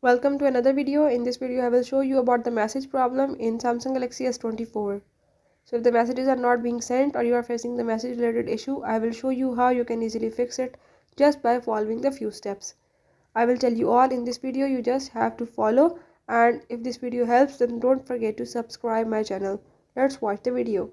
Welcome to another video. In this video I will show you about the message problem in Samsung Galaxy S24. So if the messages are not being sent or you are facing the message related issue, I will show you how you can easily fix it just by following the few steps. I will tell you all in this video, you just have to follow, and if this video helps then don't forget to subscribe my channel. Let's watch the video.